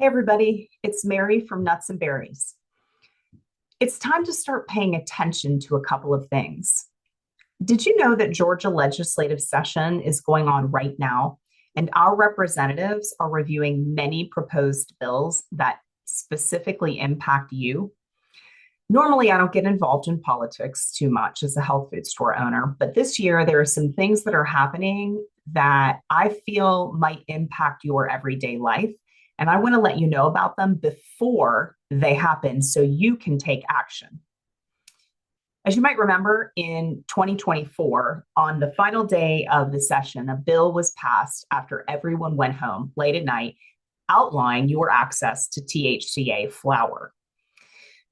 Hey, everybody, it's Mary from Nuts and Berries. It's time to start paying attention to a couple of things. Did you know that Georgia legislative session is going on right now? And our representatives are reviewing many proposed bills that specifically impact you. Normally, I don't get involved in politics too much as a health food store owner, but this year there are some things that are happening that I feel might impact your everyday life. And I want to let you know about them before they happen so you can take action. As you might remember, in 2024, on the final day of the session, a bill was passed after everyone went home late at night, outlining your access to THCA flower.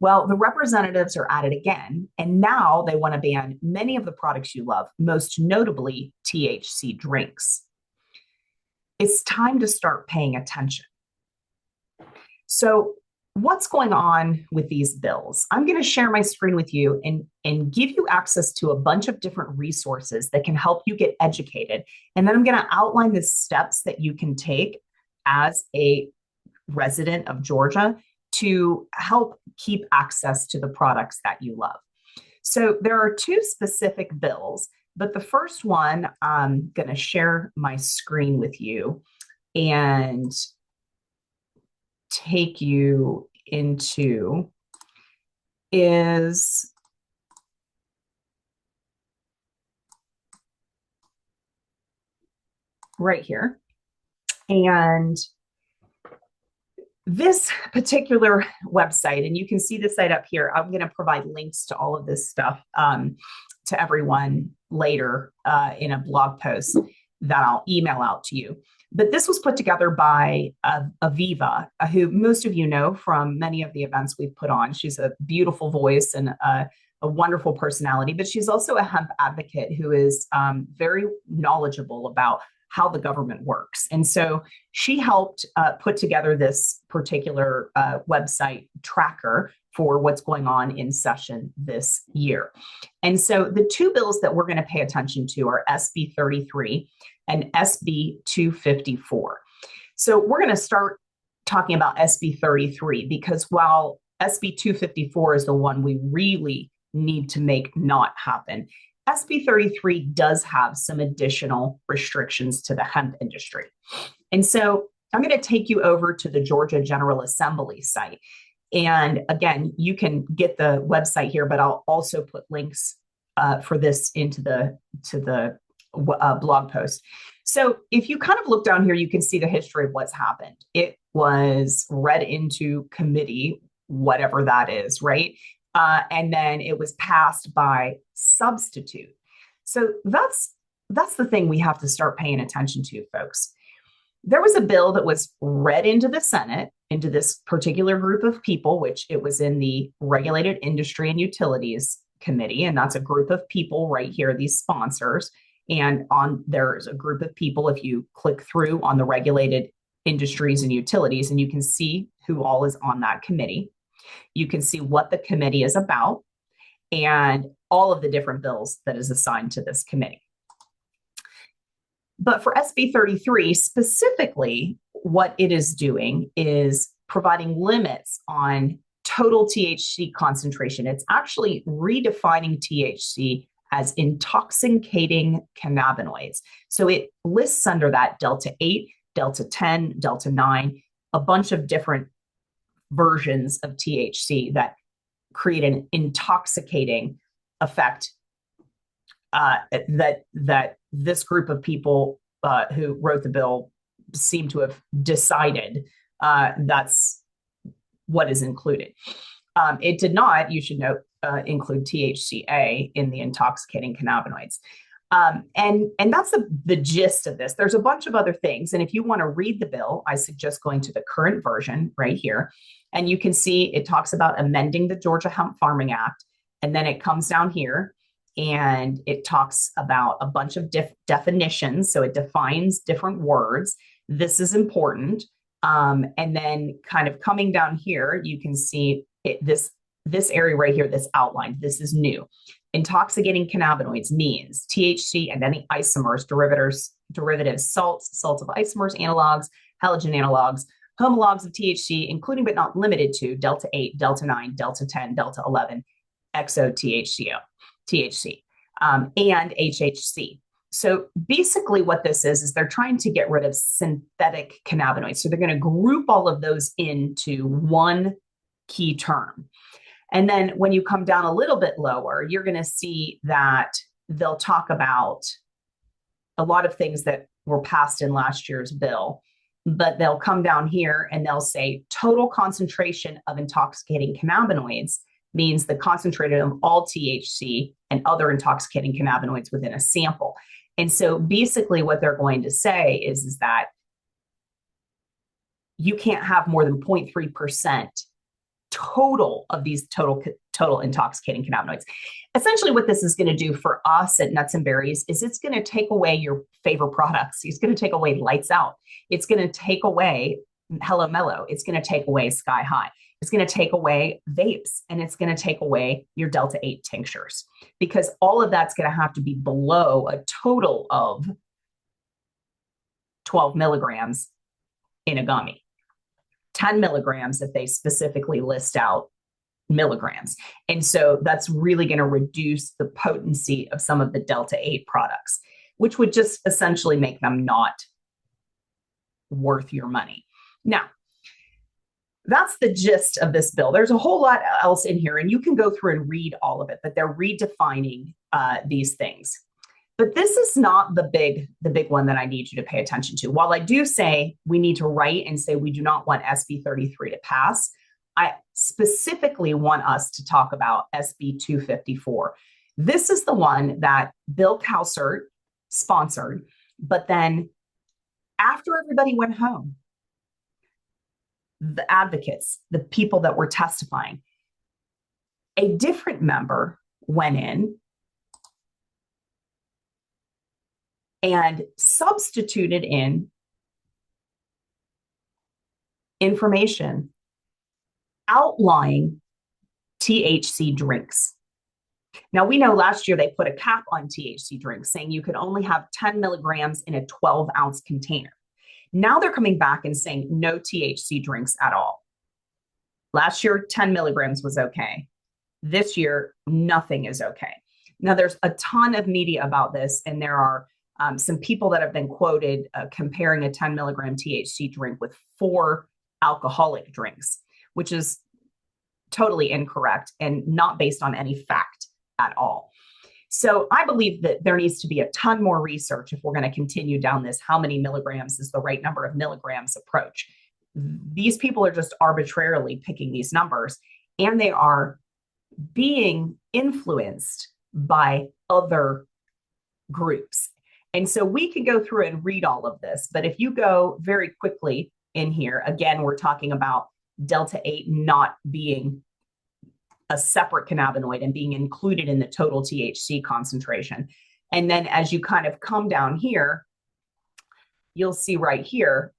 Well, the representatives are at it again, and now they want to ban many of the products you love, most notably THC drinks. It's time to start paying attention. So, what's going on with these bills? I'm going to share my screen with you and give you access to a bunch of different resources that can help you get educated. And then I'm going to outline the steps that you can take as a resident of Georgia to help keep access to the products that you love. So there are two specific bills, but the first one I'm going to share my screen with you and take you into is right here. And this particular website, and you can see the site up here, I'm going to provide links to all of this stuff to everyone later in a blog post that I'll email out to you. But this was put together by Aviva, who most of you know from many of the events we've put on. She's a beautiful voice and a wonderful personality, but she's also a hemp advocate who is very knowledgeable about how the government works. And so she helped put together this particular website tracker for what's going on in session this year. And so the two bills that we're going to pay attention to are SB 33 and SB 254. So we're going to start talking about SB 33 because while SB 254 is the one we really need to make not happen, SB 33 does have some additional restrictions to the hemp industry. And so I'm going to take you over to the Georgia General Assembly site. And again, you can get the website here, but I'll also put links for this into the blog post. So if you kind of look down here, you can see the history of what's happened. It was read into committee, whatever that is, right? And then it was passed by substitute. So that's the thing we have to start paying attention to, folks. There was a bill that was read into the Senate, into this particular group of people, which it was in the Regulated Industry and Utilities Committee. And that's a group of people right here, these sponsors. And there's a group of people, if you click through on the Regulated Industries and Utilities, and you can see who all is on that committee. You can see what the committee is about and all of the different bills that is assigned to this committee. But for SB 33, specifically, what it is doing is providing limits on total THC concentration. It's actually redefining THC as intoxicating cannabinoids. So it lists under that Delta 8, Delta 10, Delta 9, a bunch of different versions of THC that create an intoxicating effect that this group of people who wrote the bill seem to have decided that's what is included. It did not, you should note, include THCA in the intoxicating cannabinoids. And that's the gist of this. There's a bunch of other things. And if you want to read the bill, I suggest going to the current version right here. And you can see it talks about amending the Georgia Hemp Farming Act. And then it comes down here and it talks about a bunch of definitions. So it defines different words. This is important. And then kind of coming down here, you can see this area right here, this outline. This is new. Intoxicating cannabinoids means THC and any isomers, derivatives, salts of isomers, analogs, halogen analogs, homologs of THC, including but not limited to Delta 8, Delta 9, Delta 10, Delta 11, THC, and HHC. So basically what this is they're trying to get rid of synthetic cannabinoids. So they're going to group all of those into one key term. And then when you come down a little bit lower, you're going to see that they'll talk about a lot of things that were passed in last year's bill, but they'll come down here and they'll say total concentration of intoxicating cannabinoids means the concentrated of all THC and other intoxicating cannabinoids within a sample. And so basically what they're going to say is that you can't have more than 0.3% total of these total intoxicating cannabinoids. Essentially what this is going to do for us at Nuts and Berries is it's going to take away your favorite products. It's going to take away Lights Out. It's going to take away Hello Mellow. It's going to take away Sky High. It's going to take away vapes, and it's going to take away your Delta 8 tinctures, because all of that's going to have to be below a total of 12 milligrams in a gummy. 10 milligrams if they specifically list out milligrams. And so that's really going to reduce the potency of some of the Delta 8 products, which would just essentially make them not worth your money. Now, that's the gist of this bill. There's a whole lot else in here, and you can go through and read all of it, but they're redefining these things. But this is not the big one that I need you to pay attention to. While I do say we need to write and say we do not want SB 33 to pass, I specifically want us to talk about SB 254. This is the one that Bill Cowsert sponsored, but then after everybody went home, the advocates, the people that were testifying, a different member went in and substituted in information outlining THC drinks. Now, we know last year they put a cap on THC drinks, saying you could only have 10 milligrams in a 12-ounce container. Now they're coming back and saying no THC drinks at all. Last year, 10 milligrams was okay. This year, nothing is okay. Now, there's a ton of media about this, and there are some people that have been quoted comparing a 10 milligram THC drink with 4 alcoholic drinks, which is totally incorrect and not based on any fact at all. So I believe that there needs to be a ton more research if we're going to continue down this how many milligrams is the right number of milligrams approach. These people are just arbitrarily picking these numbers, and they are being influenced by other groups. And so we can go through and read all of this, but if you go very quickly in here, again, we're talking about Delta 8 not being a separate cannabinoid and being included in the total THC concentration. And then as you kind of come down here, you'll see right here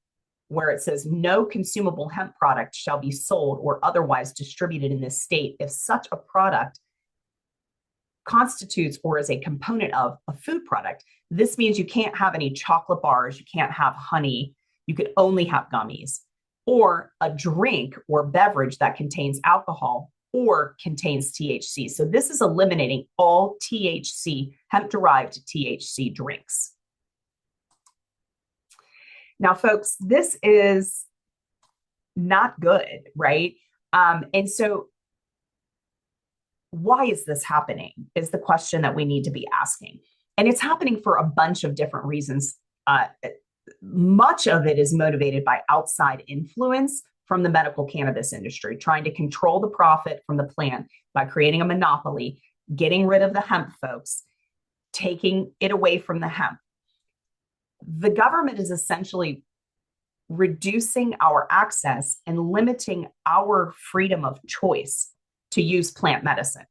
where it says no consumable hemp product shall be sold or otherwise distributed in this state if such a product constitutes or is a component of a food product. This means you can't have any chocolate bars, you can't have honey, you could only have gummies, or a drink or beverage that contains alcohol or contains THC. So this is eliminating all THC, hemp-derived THC drinks. Now, folks, this is not good, right? And so why is this happening is the question that we need to be asking. And it's happening for a bunch of different reasons. Much of it is motivated by outside influence from the medical cannabis industry, trying to control the profit from the plant by creating a monopoly, getting rid of the hemp folks, taking it away from the hemp. The government is essentially reducing our access and limiting our freedom of choice to use plant medicine.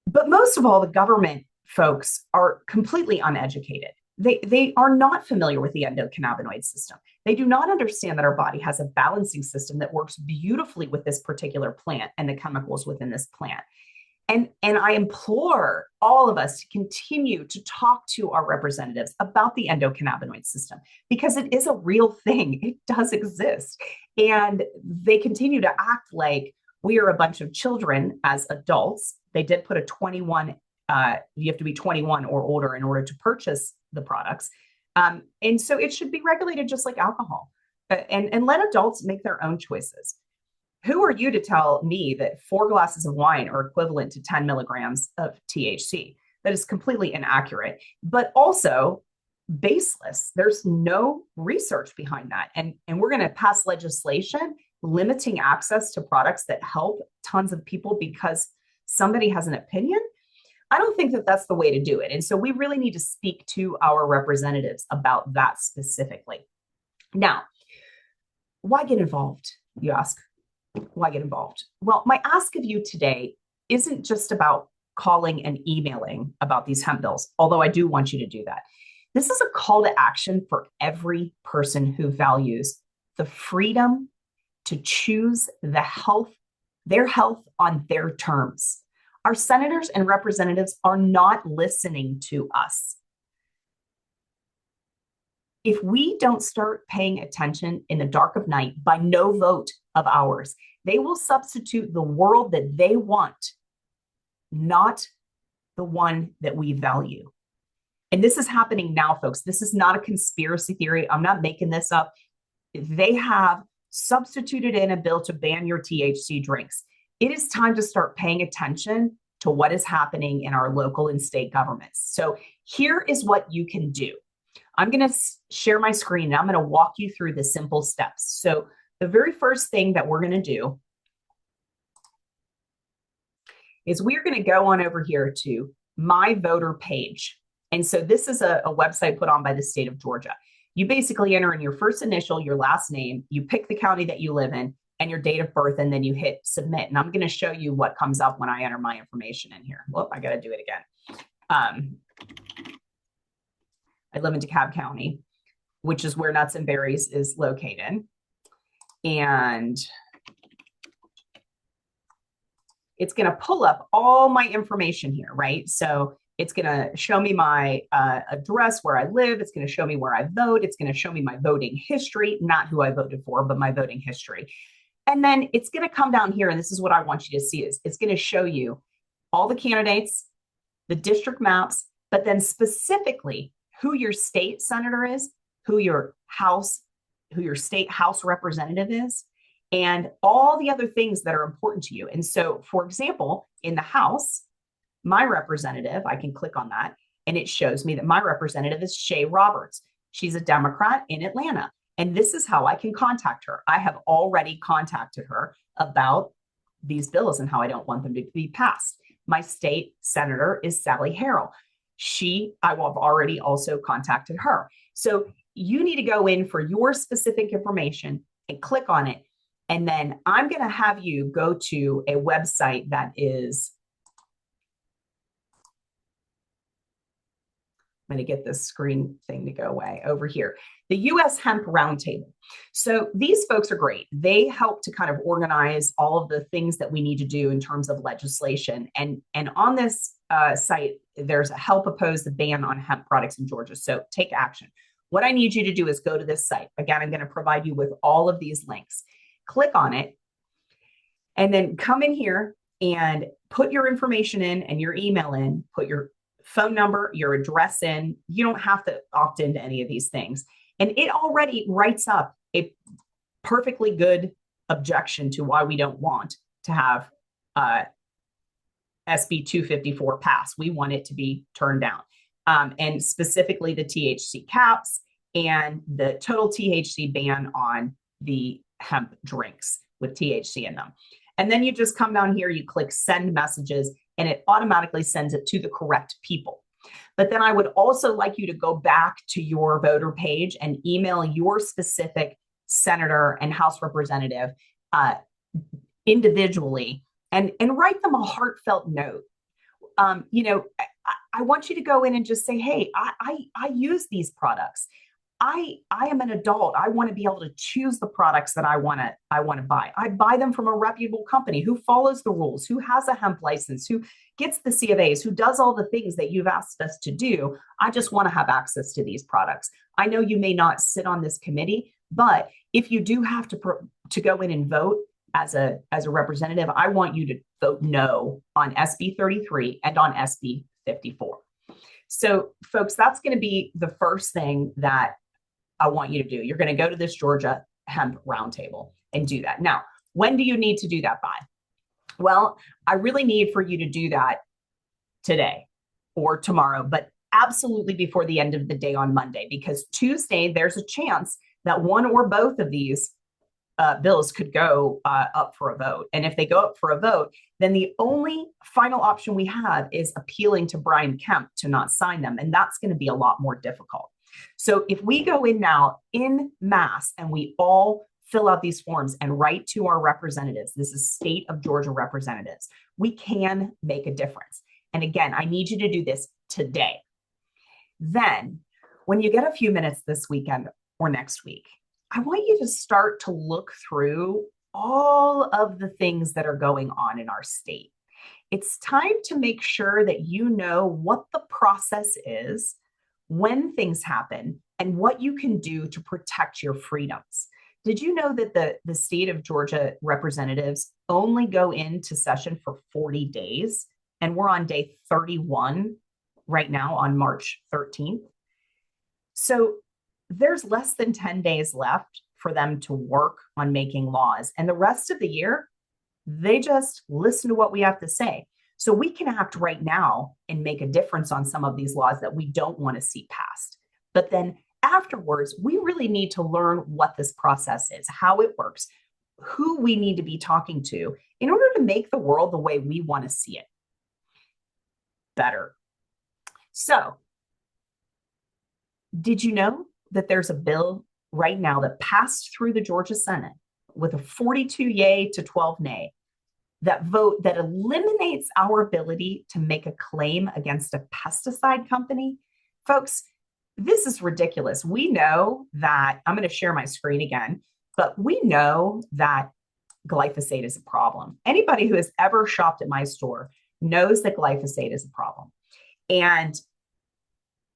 But most of all, the government folks are completely uneducated. They are not familiar with the endocannabinoid system. They do not understand that our body has a balancing system that works beautifully with this particular plant and the chemicals within this plant. And I implore all of us to continue to talk to our representatives about the endocannabinoid system because it is a real thing. It does exist. And they continue to act like we are a bunch of children as adults. They did put a 21, you have to be 21 or older in order to purchase the products. And so it should be regulated just like alcohol, and let adults make their own choices. Who are you to tell me that 4 glasses of wine are equivalent to 10 milligrams of THC? That is completely inaccurate, but also baseless. There's no research behind that. And we're going to pass legislation limiting access to products that help tons of people because somebody has an opinion. I don't think that that's the way to do it. And so we really need to speak to our representatives about that specifically. Now, why get involved, you ask? Why get involved? Well, my ask of you today isn't just about calling and emailing about these hemp bills, although I do want you to do that. This is a call to action for every person who values the freedom to choose their health on their terms. Our senators and representatives are not listening to us. If we don't start paying attention in the dark of night by no vote of ours, they will substitute the world that they want, not the one that we value. And this is happening now, folks. This is not a conspiracy theory. I'm not making this up. They have substituted in a bill to ban your THC drinks. It is time to start paying attention to what is happening in our local and state governments. So here is what you can do. I'm going to share my screen and I'm going to walk you through the simple steps. So the very first thing that we're going to do is we're going to go on over here to My Voter Page. And so this is a website put on by the state of Georgia. You basically enter in your first initial, your last name, you pick the county that you live in and your date of birth, and then you hit submit. And I'm going to show you what comes up when I enter my information in here. Whoop, I got to do it again. I live in DeKalb County, which is where Nuts and Berries is located. And it's going to pull up all my information here, right? So it's going to show me my address, where I live. It's going to show me where I vote. It's going to show me my voting history, not who I voted for, but my voting history. And then it's going to come down here, and this is what I want you to see, is it's going to show you all the candidates, the district maps, but then specifically who your state senator is, who your state house representative is, and all the other things that are important to you. And so, for example, in the House, my representative, I can click on that, and it shows me that my representative is Shay Roberts. She's a Democrat in Atlanta. And this is how I can contact her. I have already contacted her about these bills and how I don't want them to be passed. My state senator is Sally Harrell. I have already also contacted her. So you need to go in for your specific information and click on it. And then I'm going to have you go to a website that is, I'm going to get this screen thing to go away over here, the U.S. Hemp Roundtable. So these folks are great. They help to kind of organize all of the things that we need to do in terms of legislation. And on this site, there's a help oppose the ban on hemp products in Georgia. So take action. What I need you to do is go to this site. Again, I'm going to provide you with all of these links. Click on it, and then come in here and put your information in and your email in, put your phone number, your address in. You don't have to opt into any of these things. And it already writes up a perfectly good objection to why we don't want to have SB 254 pass. We want it to be turned down. And specifically the THC caps and the total THC ban on the hemp drinks with THC in them. And then you just come down here, you click send messages, and it automatically sends it to the correct people. But then I would also like you to go back to your voter page and email your specific senator and House representative individually and write them a heartfelt note. I want you to go in and just say, hey, I use these products. I am an adult. I want to be able to choose the products that I want to buy. I buy them from a reputable company who follows the rules, who has a hemp license, who gets the C of A's, who does all the things that you've asked us to do. I just want to have access to these products. I know you may not sit on this committee, but if you do have to go in and vote as a representative, I want you to vote no on SB 33 and on SB 54. So, folks, that's going to be the first thing that I want you to do. You're going to go to this Georgia Hemp Roundtable and do that. Now, when do you need to do that by? Well, I really need for you to do that today or tomorrow, but absolutely before the end of the day on Monday, because Tuesday, there's a chance that one or both of these bills could go up for a vote. And if they go up for a vote, then the only final option we have is appealing to Brian Kemp to not sign them. And that's going to be a lot more difficult. So if we go in now in mass and we all fill out these forms and write to our representatives, this is state of Georgia representatives, we can make a difference. And again, I need you to do this today. Then when you get a few minutes this weekend or next week, I want you to start to look through all of the things that are going on in our state. It's time to make sure that you know what the process is, when things happen, and what you can do to protect your freedoms. Did you know that the state of Georgia representatives only go into session for 40 days? And we're on day 31 right now on March 13th. So there's less than 10 days left for them to work on making laws. And the rest of the year, they just listen to what we have to say. So we can act right now and make a difference on some of these laws that we don't want to see passed. But then afterwards, we really need to learn what this process is, how it works, who we need to be talking to in order to make the world the way we want to see it better. So, did you know that there's a bill right now that passed through the Georgia Senate with a 42 yay to 12 nay that eliminates our ability to make a claim against a pesticide company? Folks, this is ridiculous. We know that, I'm going to share my screen again, but we know that glyphosate is a problem. Anybody who has ever shopped at my store knows that glyphosate is a problem. And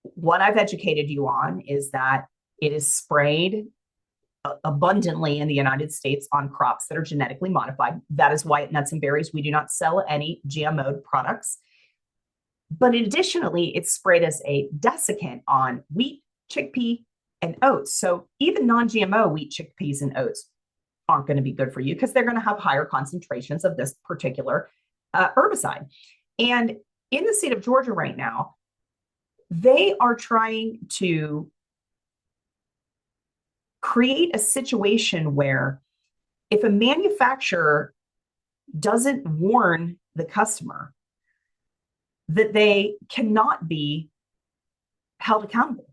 what I've educated you on is that it is sprayed abundantly in the United States on crops that are genetically modified. That is why at Nuts and Berries, we do not sell any GMO products. But additionally, it's sprayed as a desiccant on wheat, chickpea, and oats. So even non-GMO wheat, chickpeas, and oats aren't going to be good for you because they're going to have higher concentrations of this particular herbicide. And in the state of Georgia right now, they are trying to create a situation where if a manufacturer doesn't warn the customer, that they cannot be held accountable.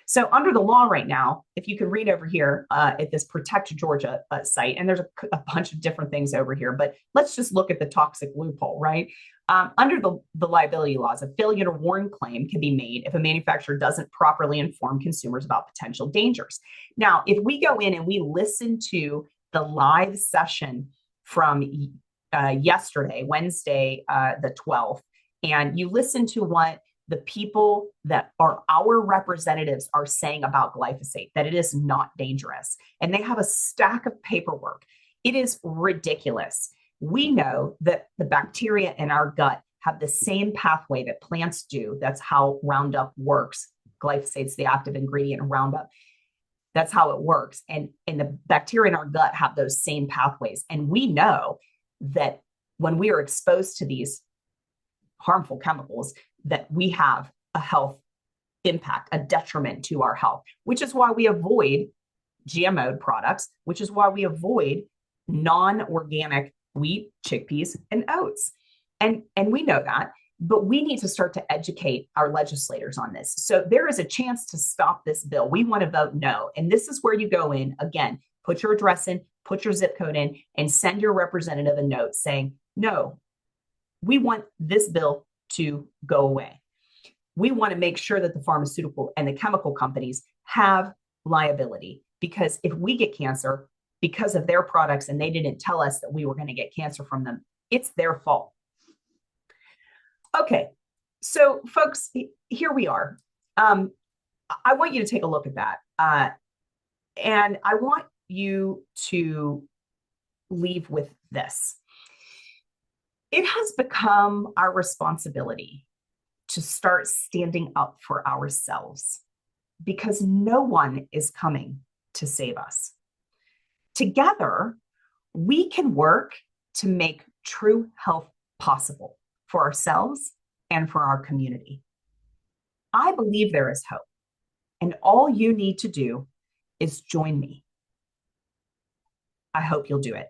So under the law right now, if you can read over here at this Protect Georgia site, and there's a bunch of different things over here, but let's just look at the toxic loophole, right? Under the liability laws, a failure to warn claim can be made if a manufacturer doesn't properly inform consumers about potential dangers. Now, if we go in and we listen to the live session from yesterday, Wednesday, the 12th, and you listen to what the people that are our representatives are saying about glyphosate, that it is not dangerous. And they have a stack of paperwork. It is ridiculous. We know that the bacteria in our gut have the same pathway that plants do. That's how Roundup works. Glyphosate's the active ingredient in Roundup. That's how it works. And the bacteria in our gut have those same pathways. And we know that when we are exposed to these harmful chemicals, that we have a health impact, a detriment to our health, which is why we avoid GMO products, which is why we avoid non-organic wheat, chickpeas, and oats. And we know that, but we need to start to educate our legislators on this. So there is a chance to stop this bill. We want to vote no. And this is where you go in, again, put your address in, put your zip code in, and send your representative a note saying, no, we want this bill to go away. We want to make sure that the pharmaceutical and the chemical companies have liability, because if we get cancer because of their products and they didn't tell us that we were going to get cancer from them, it's their fault. Okay, so folks, here we are. I want you to take a look at that. And I want you to leave with this. It has become our responsibility to start standing up for ourselves, because no one is coming to save us. Together, we can work to make true health possible for ourselves and for our community. I believe there is hope, and all you need to do is join me. I hope you'll do it.